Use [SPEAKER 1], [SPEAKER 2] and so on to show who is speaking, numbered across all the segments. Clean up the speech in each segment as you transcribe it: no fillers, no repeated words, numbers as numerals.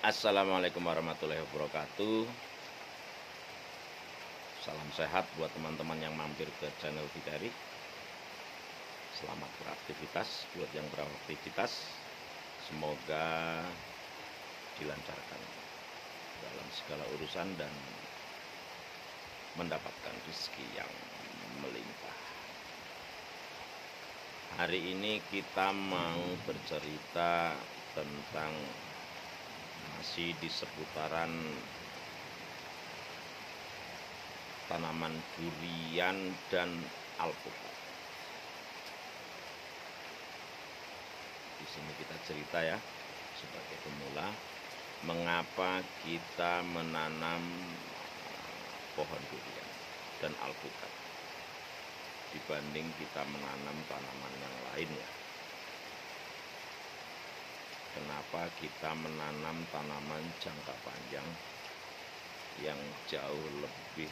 [SPEAKER 1] Assalamualaikum warahmatullahi wabarakatuh. Salam sehat buat teman-teman yang mampir ke channel Bidari. Selamat beraktivitas buat yang beraktivitas. Semoga dilancarkan dalam segala urusan dan mendapatkan rezeki yang melimpah. Hari ini kita mau bercerita tentang masih di seputaran tanaman durian dan alpukat. Di sini kita cerita ya, sebagai pemula, mengapa kita menanam pohon durian dan alpukat dibanding kita menanam tanaman yang lain ya. Kenapa kita menanam tanaman jangka panjang yang jauh lebih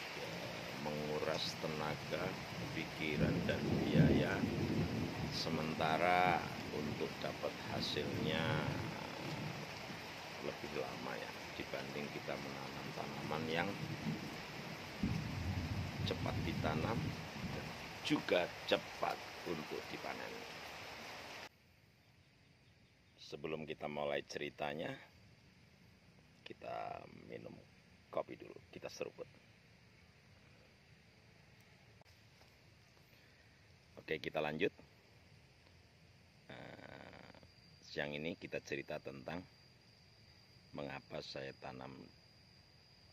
[SPEAKER 1] menguras tenaga, pikiran, dan biaya, sementara untuk dapat hasilnya lebih lama ya, dibanding kita menanam tanaman yang cepat ditanam dan juga cepat untuk dipanen. Sebelum kita mulai ceritanya, kita minum kopi dulu, kita seruput. Oke, kita lanjut. Siang ini kita cerita tentang mengapa saya tanam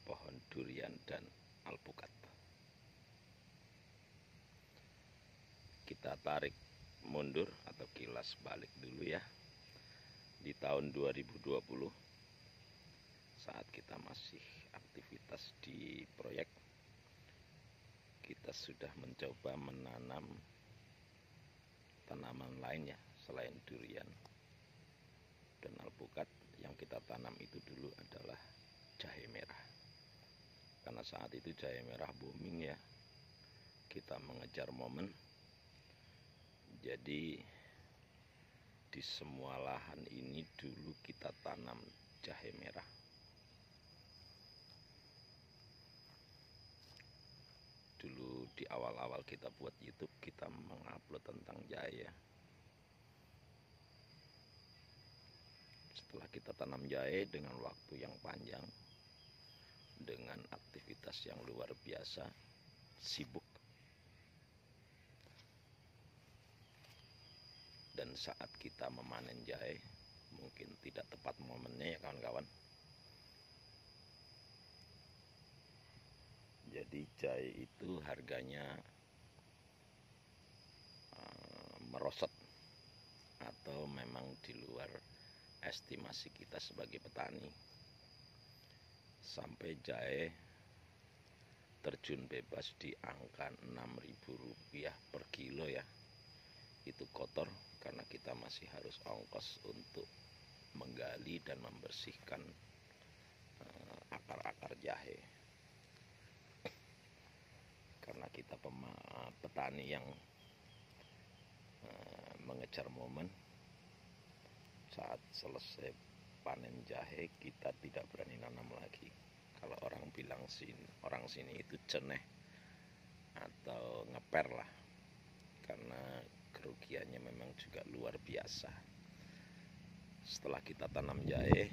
[SPEAKER 1] pohon durian dan alpukat. Kita tarik mundur atau kilas balik dulu ya. Di tahun 2020, saat kita masih aktivitas di proyek, kita sudah mencoba menanam tanaman lain ya, selain durian dan alpukat. Yang kita tanam itu dulu adalah jahe merah, karena saat itu jahe merah booming ya, kita mengejar momen. Jadi di semua lahan ini dulu kita tanam jahe merah. Dulu di awal-awal kita buat YouTube, kita mengupload tentang jahe ya. Setelah kita tanam jahe dengan waktu yang panjang, dengan aktivitas yang luar biasa, sibuk, dan saat kita memanen jahe mungkin tidak tepat momennya ya kawan-kawan. Jadi jahe itu harganya merosot atau memang di luar estimasi kita sebagai petani. Sampai jahe terjun bebas di angka Rp6.000 per kilo ya. Itu kotor karena kita masih harus ongkos untuk menggali dan membersihkan akar-akar jahe. Karena kita petani yang mengejar momen, saat selesai panen jahe kita tidak berani nanam lagi. Kalau orang bilang orang sini itu ceneh atau ngeper lah, karena kerugiannya memang juga luar biasa. Setelah kita tanam jahe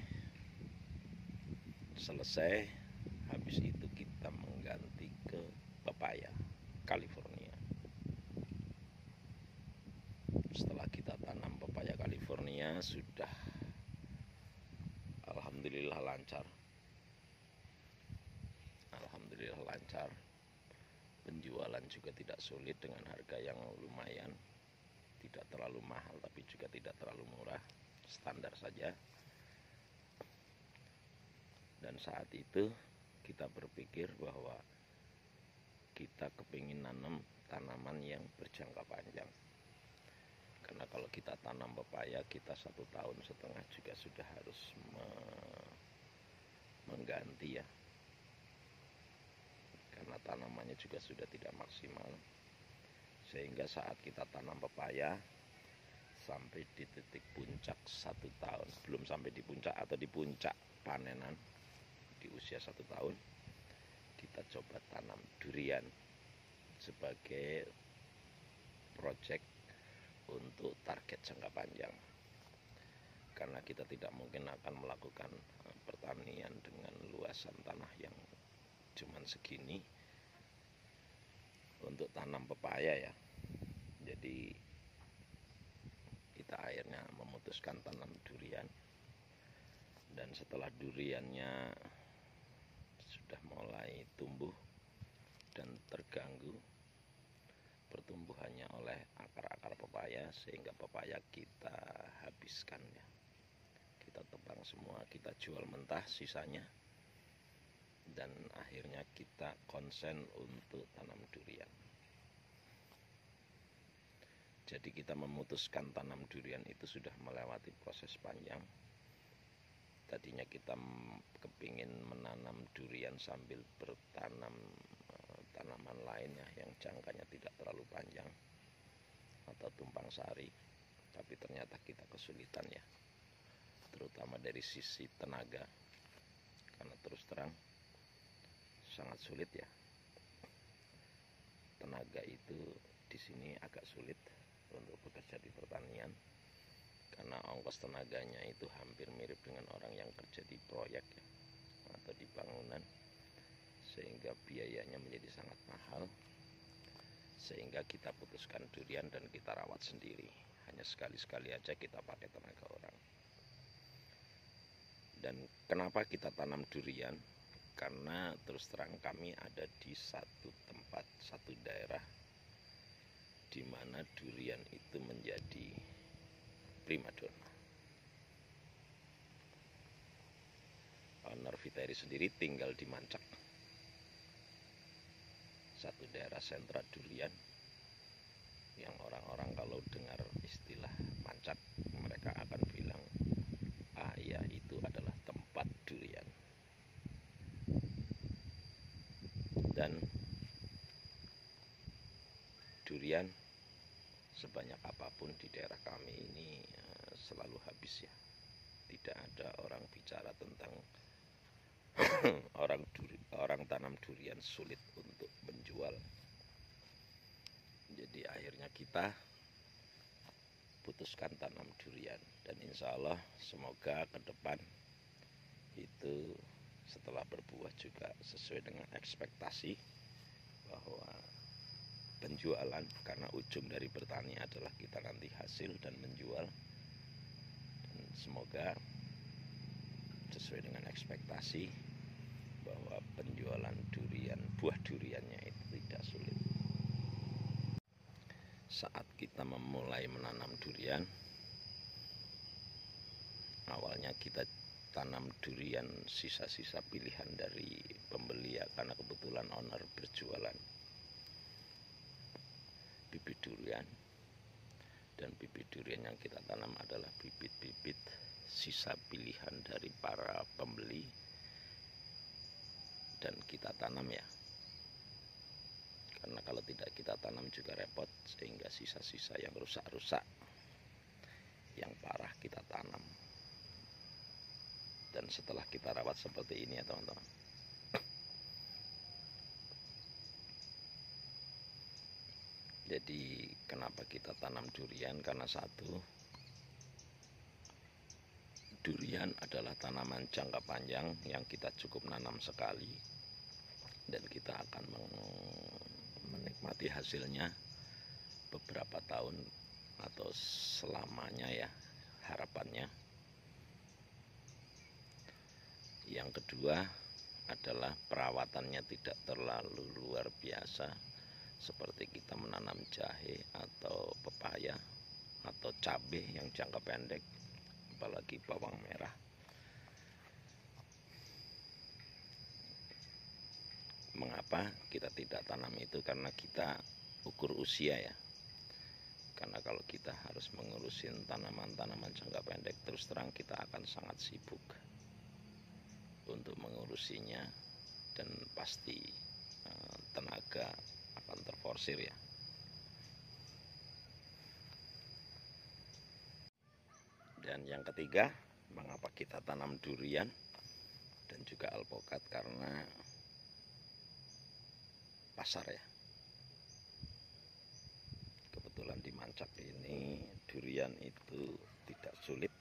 [SPEAKER 1] selesai, habis itu kita mengganti ke pepaya California. Setelah kita tanam pepaya California, sudah alhamdulillah lancar. Alhamdulillah lancar. Penjualan juga tidak sulit dengan harga yang lumayan. Tidak terlalu mahal tapi juga tidak terlalu murah, standar saja. Dan saat itu kita berpikir bahwa kita kepingin nanam tanaman yang berjangka panjang. Karena kalau kita tanam pepaya, kita 1,5 tahun juga sudah harus mengganti ya, karena tanamannya juga sudah tidak maksimal. Sehingga saat kita tanam pepaya, sampai di titik puncak 1 tahun, belum sampai di puncak atau di puncak panenan di usia 1 tahun, kita coba tanam durian sebagai proyek untuk target jangka panjang. Karena kita tidak mungkin akan melakukan pertanian dengan luasan tanah yang cuman segini untuk tanam pepaya ya. Jadi kita akhirnya memutuskan tanam durian, dan setelah duriannya sudah mulai tumbuh dan terganggu pertumbuhannya oleh akar-akar pepaya, sehingga pepaya kita habiskan ya. Kita tebang semua, kita jual mentah sisanya, dan akhirnya kita konsen untuk tanam durian. Jadi kita memutuskan tanam durian itu sudah melewati proses panjang. Tadinya kita kepingin menanam durian sambil bertanam tanaman lainnya yang jangkanya tidak terlalu panjang atau tumpang sari, tapi ternyata kita kesulitan ya, terutama dari sisi tenaga, karena terus terang sangat sulit ya. Tenaga itu di sini agak sulit untuk bekerja di pertanian, karena ongkos tenaganya itu hampir mirip dengan orang yang kerja di proyek ya, atau di bangunan, sehingga biayanya menjadi sangat mahal. Sehingga kita putuskan durian dan kita rawat sendiri, hanya sekali-sekali aja kita pakai tenaga orang. Dan kenapa kita tanam durian? Karena terus terang kami ada di satu tempat, satu daerah di mana durian itu menjadi primadona. Owner Viteri sendiri tinggal di Mancak, satu daerah sentra durian yang orang-orang kalau dengar istilah Mancak mereka akan bilang, ah iya itu adalah tempat durian. Dan durian sebanyak apapun di daerah kami ini selalu habis ya. Tidak ada orang bicara tentang orang tanam durian sulit untuk menjual. Jadi akhirnya kita putuskan tanam durian, dan insya Allah semoga ke depan itu setelah berbuah juga sesuai dengan ekspektasi, bahwa penjualan, karena ujung dari bertani adalah kita nanti hasil dan menjual, dan semoga sesuai dengan ekspektasi bahwa penjualan durian, buah duriannya itu tidak sulit. Saat kita memulai menanam durian, awalnya kita tanam durian sisa-sisa pilihan dari pembeli ya, karena kebetulan owner berjualan bibit durian, dan bibit durian yang kita tanam adalah bibit-bibit sisa pilihan dari para pembeli, dan kita tanam ya, karena kalau tidak kita tanam juga repot, sehingga sisa-sisa yang rusak-rusak, yang parah kita tanam. Dan setelah kita rawat seperti ini ya teman-teman, jadi kenapa kita tanam durian? Karena satu, durian adalah tanaman jangka panjang yang kita cukup nanam sekali, dan kita akan menikmati hasilnya beberapa tahun atau selamanya ya, harapannya. Yang kedua adalah perawatannya tidak terlalu luar biasa, seperti kita menanam jahe atau pepaya atau cabai yang jangka pendek, apalagi bawang merah. Mengapa kita tidak tanam itu? Karena kita ukur usia ya. Karena kalau kita harus mengurusin tanaman-tanaman jangka pendek, terus terang kita akan sangat sibuk untuk mengurusinya, dan pasti tenaga akan terforsir ya. Dan yang ketiga, mengapa kita tanam durian dan juga alpukat, karena pasar ya. Kebetulan di Mancak ini durian itu tidak sulit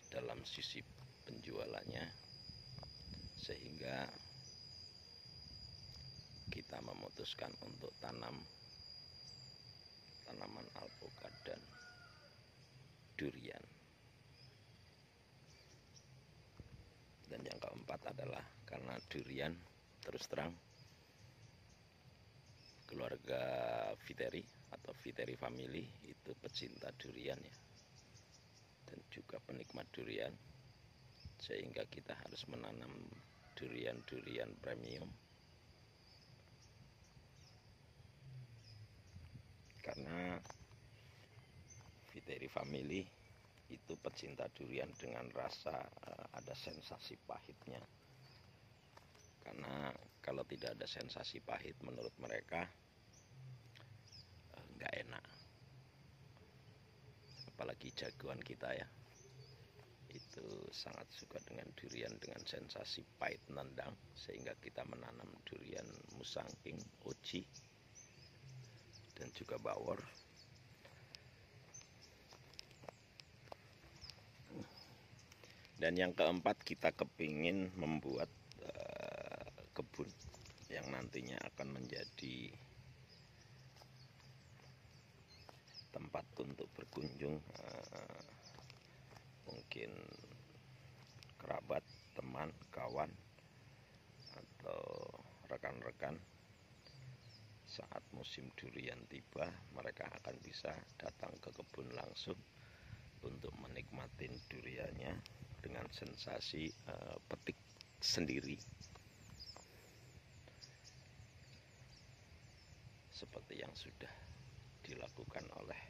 [SPEAKER 1] dalam sisi penjualannya, sehingga kita memutuskan untuk tanam tanaman alpukat dan durian. Dan yang keempat adalah karena durian, terus terang keluarga Viteri atau Viteri family itu pecinta durian ya, dan juga penikmat durian, sehingga kita harus menanam durian-durian premium. Karena Viteri family itu pecinta durian dengan rasa ada sensasi pahitnya. Karena kalau tidak ada sensasi pahit, menurut mereka nggak enak. Apalagi jagoan kita ya, itu sangat suka dengan durian dengan sensasi pahit nendang, sehingga kita menanam durian musangking, oji, dan juga bawor. Dan yang keempat, kita kepingin membuat kebun yang nantinya akan menjadi tempat untuk berkunjung mungkin kerabat, teman, kawan, atau rekan-rekan. Saat musim durian tiba, mereka akan bisa datang ke kebun langsung untuk menikmati duriannya dengan sensasi petik sendiri, seperti yang sudah dilakukan oleh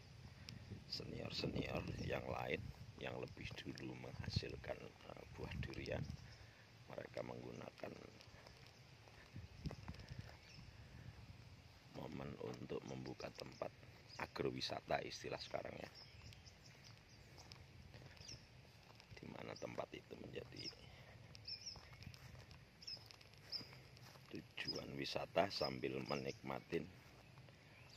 [SPEAKER 1] senior-senior yang lain yang lebih dulu menghasilkan buah durian. Mereka menggunakan momen untuk membuka tempat agrowisata, istilah sekarang ya, di mana tempat itu menjadi tujuan wisata sambil menikmati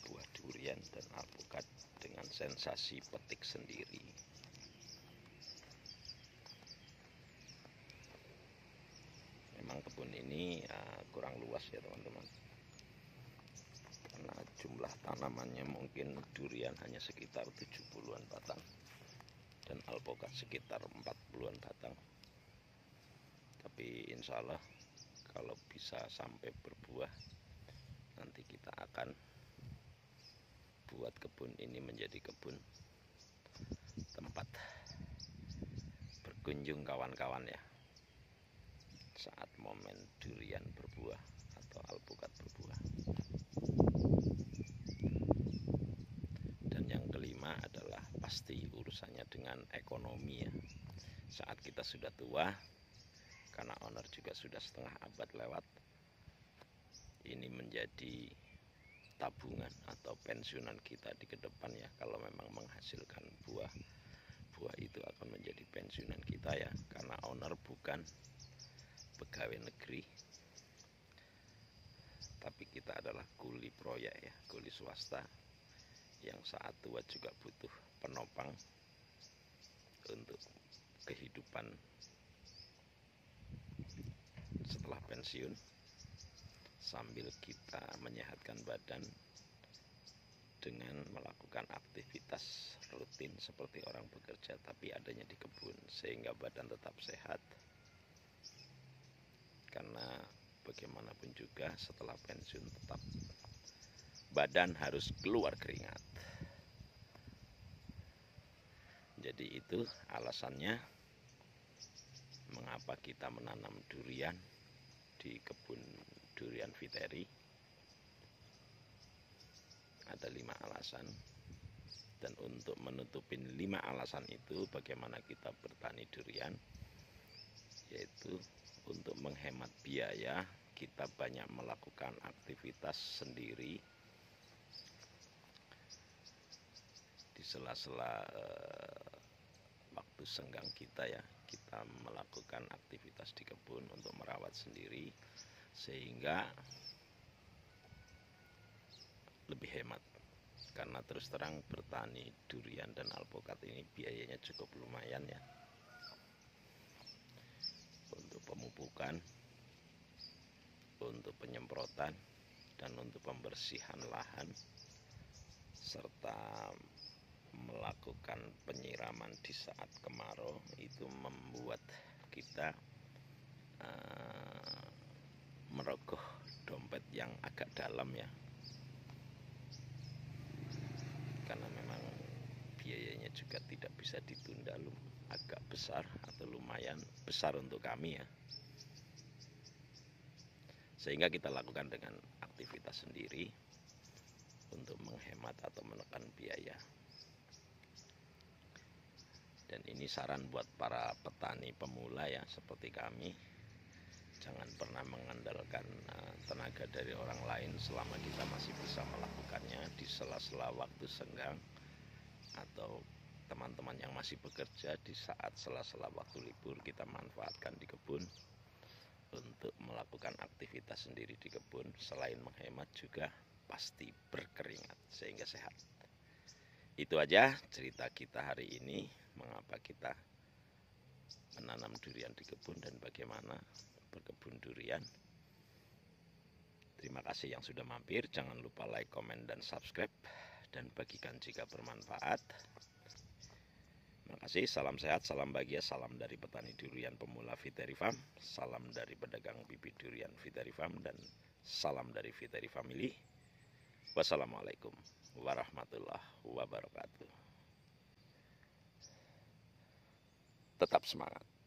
[SPEAKER 1] buah durian dan alpukat dengan sensasi petik sendiri. Memang kebun ini kurang luas ya teman-teman, karena jumlah tanamannya mungkin durian hanya sekitar 70-an batang dan alpukat sekitar 40-an batang. Tapi insya Allah kalau bisa sampai berbuah, nanti kita akan buat kebun ini menjadi kebun tempat berkunjung kawan-kawan ya, saat momen durian berbuah atau alpukat berbuah. Dan yang kelima adalah pasti urusannya dengan ekonomi ya. Saat kita sudah tua, karena owner juga sudah setengah abad lewat, ini menjadi tabungan atau pensiunan kita di kedepan ya. Kalau memang menghasilkan buah itu akan menjadi pensiunan kita ya, karena owner bukan pegawai negeri, tapi kita adalah kuli proyek ya, kuli swasta yang saat tua juga butuh penopang untuk kehidupan setelah pensiun, sambil kita menyehatkan badan dengan melakukan aktivitas rutin seperti orang bekerja, tapi adanya di kebun, sehingga badan tetap sehat. Karena bagaimanapun juga setelah pensiun tetap badan harus keluar keringat. Jadi itu alasannya mengapa kita menanam durian di kebun durian Viteri. Ada 5 alasan, dan untuk menutupin 5 alasan itu, bagaimana kita bertani durian, yaitu untuk menghemat biaya. Kita banyak melakukan aktivitas sendiri di sela-sela waktu senggang kita ya, kita melakukan aktivitas di kebun untuk merawat sendiri sehingga lebih hemat. Karena terus terang bertani durian dan alpukat ini biayanya cukup lumayan ya, untuk pemupukan, untuk penyemprotan, dan untuk pembersihan lahan, serta melakukan penyiraman di saat kemarau. Itu membuat kita merogoh dompet yang agak dalam ya, karena memang biayanya juga tidak bisa ditunda, agak besar atau lumayan besar untuk kami ya, sehingga kita lakukan dengan aktivitas sendiri untuk menghemat atau menekan biaya. Dan ini saran buat para petani pemula ya, seperti kami, jangan pernah mengandalkan tenaga dari orang lain selama kita masih bisa melakukannya di sela-sela waktu senggang, atau teman-teman yang masih bekerja di saat sela-sela waktu libur kita manfaatkan di kebun untuk melakukan aktivitas sendiri di kebun. Selain menghemat juga pasti berkeringat sehingga sehat. Itu aja cerita kita hari ini, mengapa kita menanam durian di kebun dan bagaimana berkebun durian. Terima kasih yang sudah mampir. Jangan lupa like, komen, dan subscribe, dan bagikan jika bermanfaat. Terima kasih, salam sehat, salam bahagia, salam dari petani durian pemula Viteri Farm, salam dari pedagang bibit durian Viteri Farm, dan salam dari Viteri Family. Wassalamualaikum warahmatullahi wabarakatuh. Tetap semangat.